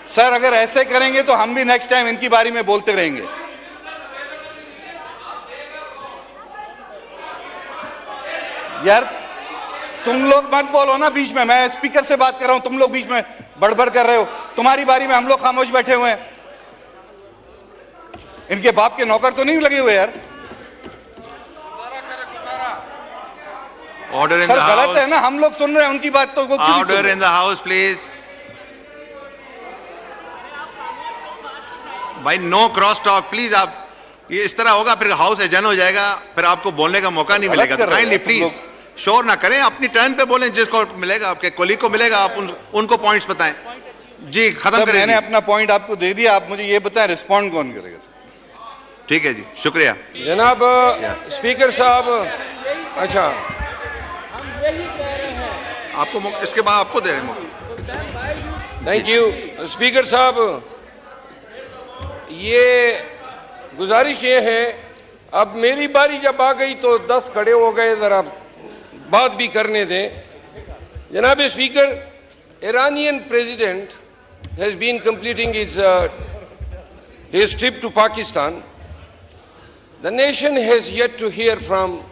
Sir अगर ऐसे करेंगे तो हम भी नेक्स्ट टाइम इनकी बारी में बोलते रहेंगे। यार तुम लोग मत बोलो ना बीच में, मैं स्पीकर से बात कर रहा हूं, तुम लोग बीच में बड़बड़ कर रहे हो। तुम्हारी बारी में हम लोग खामोश बैठे हुए हैं। इनके बाप के नौकर तो नहीं लगे हुए यार। Order in the sir house. गलत है ना, हम लोग सुन रहे हैं उनकी बात तो। Order in the house please. भाई नो क्रॉस टॉक प्लीज। आप ये इस तरह होगा फिर हाउस एजन हो जाएगा, फिर आपको बोलने का मौका नहीं मिलेगा। तो काइंडली प्लीज शोर ना करें, अपनी टर्न पे बोलें, जिसको मिलेगा आपके कोलीग को मिलेगा, आप उनको पॉइंट्स बताएं। जी खत्म करें। मैंने अपना पॉइंट आपको दे दिया, आप मुझे ये बताएं रिस्पॉन्ड कौन करेगा। ठीक है जी, शुक्रिया जनाब स्पीकर साहब। अच्छा आपको इसके बाद आपको दे रहे हैं मौका। थैंक यू स्पीकर साहब। ये गुजारिश ये है, अब मेरी बारी जब आ गई तो 10 खड़े हो गए, जरा बात भी करने दें। जनाब speaker, Iranian president has been completing his trip to Pakistan. The nation has yet to hear from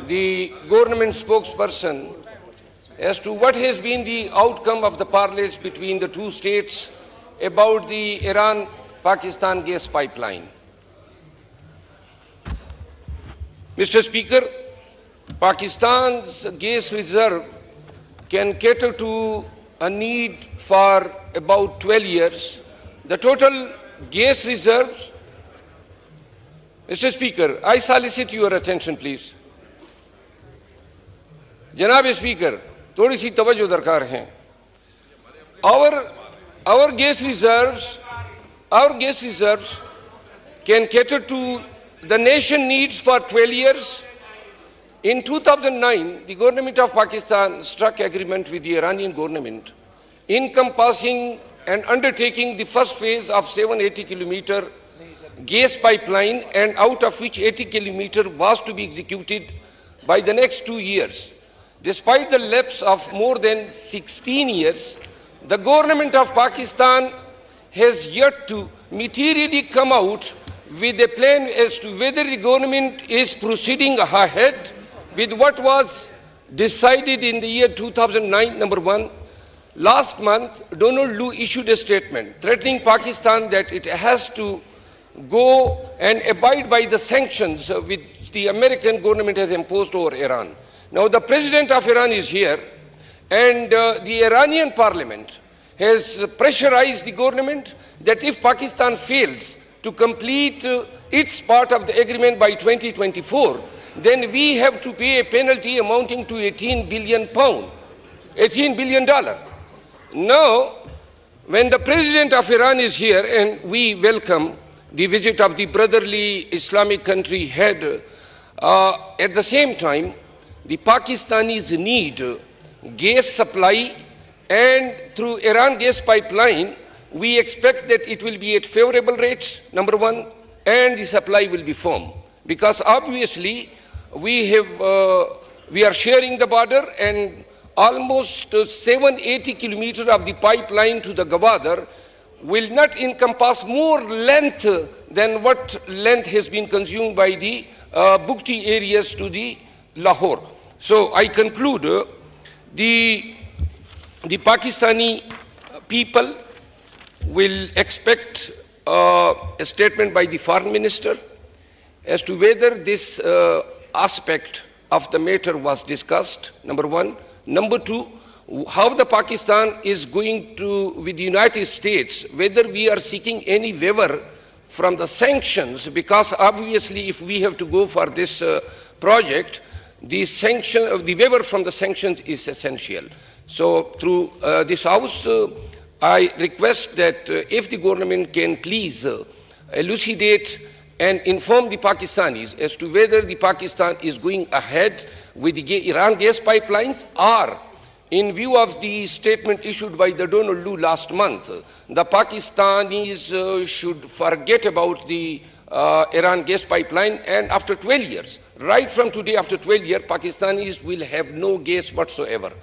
the government spokesperson as to what has been the outcome of the parleys between the two states about the Iran-Pakistan gas pipeline. Mr. Speaker, Pakistan's gas reserve can cater to a need for about 12 years. The total gas reserves, Mr. Speaker, I solicit your attention, please. Janab Speaker, थोड़ी सी तवज्जो दरकार है। Our gas reserves can cater to the nation needs for 12 years. In 2009, the government of Pakistan struck agreement with the Iranian government encompassing and undertaking the first phase of 780-kilometer gas pipeline, and out of which 80 kilometer was to be executed by the next 2 years. Despite the lapse of more than 16 years, the government of Pakistan has yet to materially come out with a plan as to whether the government is proceeding ahead with what was decided in the year 2009, number one. Last month, Donald Lu issued a statement threatening Pakistan that it has to go and abide by the sanctions which the American government has imposed over Iran. Now, the president of Iran is here, and the Iranian parliament has pressurized the government that if Pakistan fails to complete its part of the agreement by 2024, then we have to pay a penalty amounting to £18 billion. $18 billion. Now, when the president of Iran is here, and we welcome the visit of the brotherly Islamic country head, at the same time, the Pakistanis need gas supply, and through Iran gas pipeline, we expect that it will be at favorable rates, number one, and the supply will be firm. Because obviously, we are sharing the border, and almost 780 kilometers of the pipeline to the Gwadar will not encompass more length than what length has been consumed by the Bukti areas to the Lahore. So I conclude, the Pakistani people will expect a statement by the foreign minister as to whether this aspect of the matter was discussed, number one. Number two, how the Pakistan is going to, with the United States, whether we are seeking any waiver from the sanctions, because obviously if we have to go for this project, the waiver from the sanctions is essential. So through this house, I request that if the government can please elucidate and inform the Pakistanis as to whether the Pakistan is going ahead with the Iran gas pipelines, or in view of the statement issued by the Donald Lu last month, the Pakistanis should forget about the Iran gas pipeline, and after 12 years, right from today, after 12 years, Pakistanis will have no gas whatsoever.